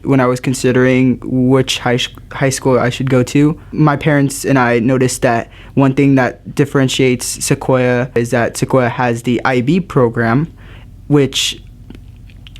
when I was considering which high school I should go to. My parents and I noticed that one thing that differentiates Sequoia is that Sequoia has the IB program, which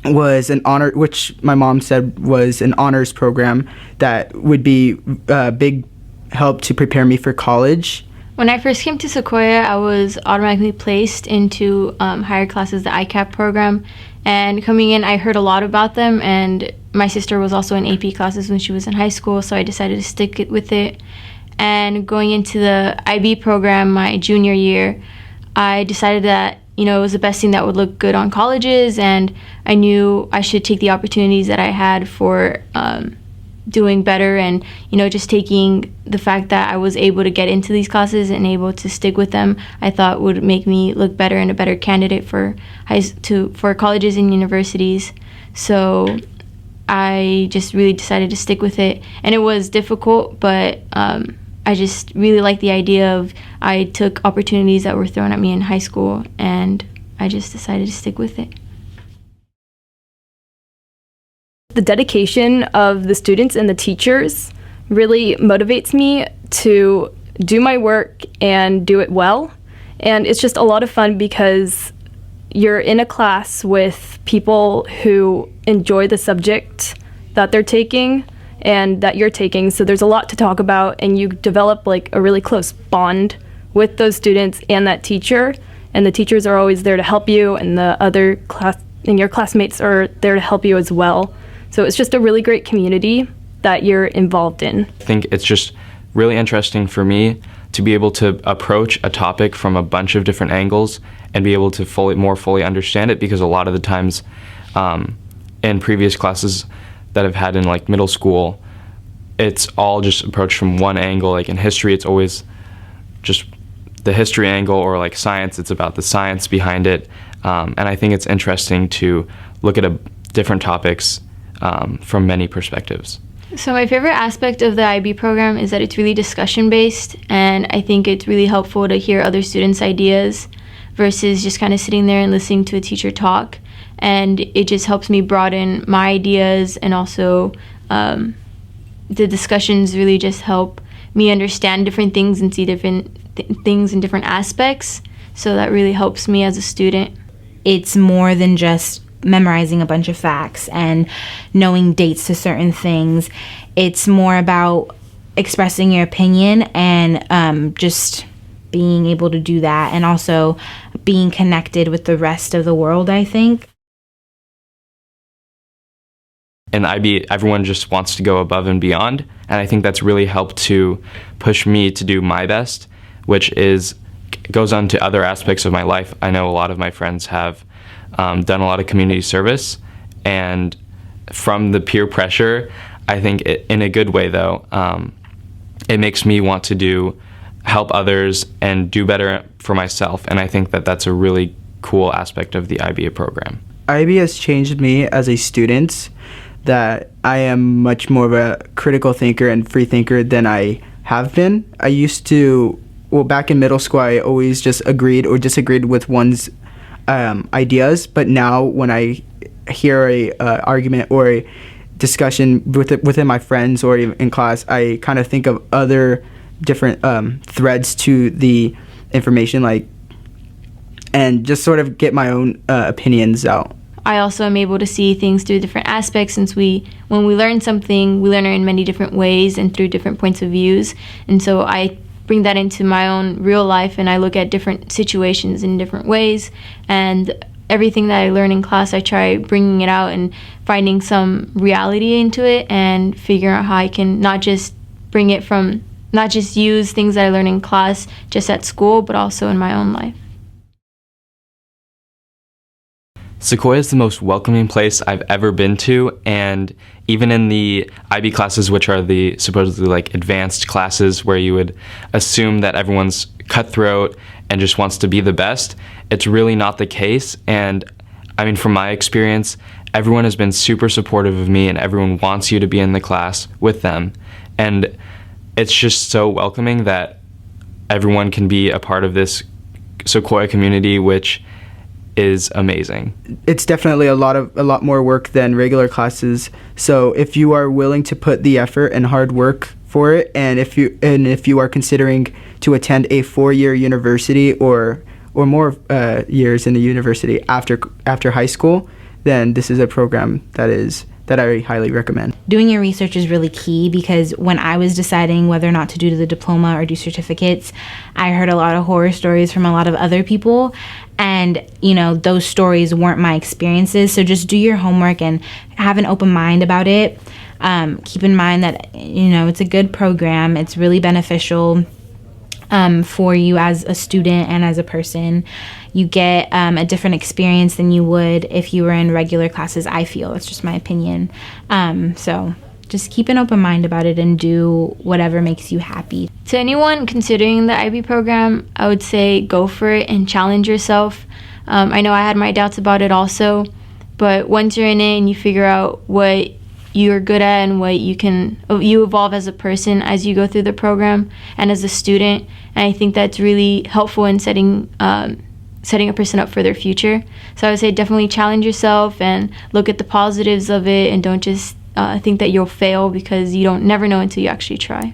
my mom said was an honors program that would be a big help to prepare me for college. When I first came to Sequoia, I was automatically placed into higher classes, the ICAP program. And coming in, I heard a lot about them, and my sister was also in AP classes when she was in high school, so I decided to stick with it. And going into the IB program my junior year, I decided that it was the best thing that would look good on colleges, and I knew I should take the opportunities that I had for doing better, and just taking the fact that I was able to get into these classes and able to stick with them, I thought would make me look better and a better candidate for colleges and universities. So I just really decided to stick with it, and it was difficult, but I just really liked the idea of I took opportunities that were thrown at me in high school, and I just decided to stick with it. The dedication of the students and the teachers really motivates me to do my work and do it well. And it's just a lot of fun because you're in a class with people who enjoy the subject that they're taking and that you're taking. So there's a lot to talk about, and you develop like a really close bond with those students and that teacher. And the teachers are always there to help you, and your classmates are there to help you as well. So it's just a really great community that you're involved in. I think it's just really interesting for me to be able to approach a topic from a bunch of different angles and be able to more fully understand it, because a lot of the times in previous classes that I've had in like middle school, it's all just approached from one angle. Like in history, it's always just the history angle, or like science, it's about the science behind it. And I think it's interesting to look at different topics from many perspectives. So my favorite aspect of the IB program is that it's really discussion based, and I think it's really helpful to hear other students' ideas versus just kind of sitting there and listening to a teacher talk. And it just helps me broaden my ideas, and also the discussions really just help me understand different things and see different things in different aspects. So that really helps me as a student. It's more than just memorizing a bunch of facts and knowing dates to certain things. It's more about expressing your opinion and just being able to do that, and also being connected with the rest of the world, I think. In IB, everyone just wants to go above and beyond, and I think that's really helped to push me to do my best, which goes on to other aspects of my life. I know a lot of my friends have done a lot of community service, and from the peer pressure, I think in a good way though, it makes me want to help others and do better for myself, and I think that that's a really cool aspect of the IBA program. IB has changed me as a student, that I am much more of a critical thinker and free thinker than I have been. I used to, back in middle school, I always just agreed or disagreed with one's ideas, but now when I hear a argument or a discussion within my friends or in class, I kind of think of other different threads to the information, and just sort of get my own opinions out. I also am able to see things through different aspects, since when we learn something, we learn it in many different ways and through different points of views. And so I bring that into my own real life, and I look at different situations in different ways. And everything that I learn in class, I try bringing it out and finding some reality into it, and figuring out how I can not just use things that I learn in class just at school, but also in my own life. Sequoia is the most welcoming place I've ever been to, and even in the IB classes, which are the supposedly like advanced classes where you would assume that everyone's cutthroat and just wants to be the best, it's really not the case. And I mean, from my experience, everyone has been super supportive of me, and everyone wants you to be in the class with them. And it's just so welcoming that everyone can be a part of this Sequoia community, which is amazing. It's definitely a lot more work than regular classes. So if you are willing to put the effort and hard work for it, and if you are considering to attend a 4-year university or more years in the university after high school, then this is a program that I highly recommend. Doing your research is really key, because when I was deciding whether or not to do the diploma or do certificates, I heard a lot of horror stories from a lot of other people, and those stories weren't my experiences. So just do your homework and have an open mind about it. Keep in mind that it's a good program. It's really beneficial for you as a student and as a person. You get a different experience than you would if you were in regular classes, I feel. It's just my opinion. So just keep an open mind about it and do whatever makes you happy. To anyone considering the IB program, I would say go for it and challenge yourself. I know I had my doubts about it also, but once you're in it and you figure out what you're good at and what you evolve as a person as you go through the program and as a student, and I think that's really helpful in setting a person up for their future. So I would say definitely challenge yourself and look at the positives of it, and don't just think that you'll fail, because you don't never know until you actually try.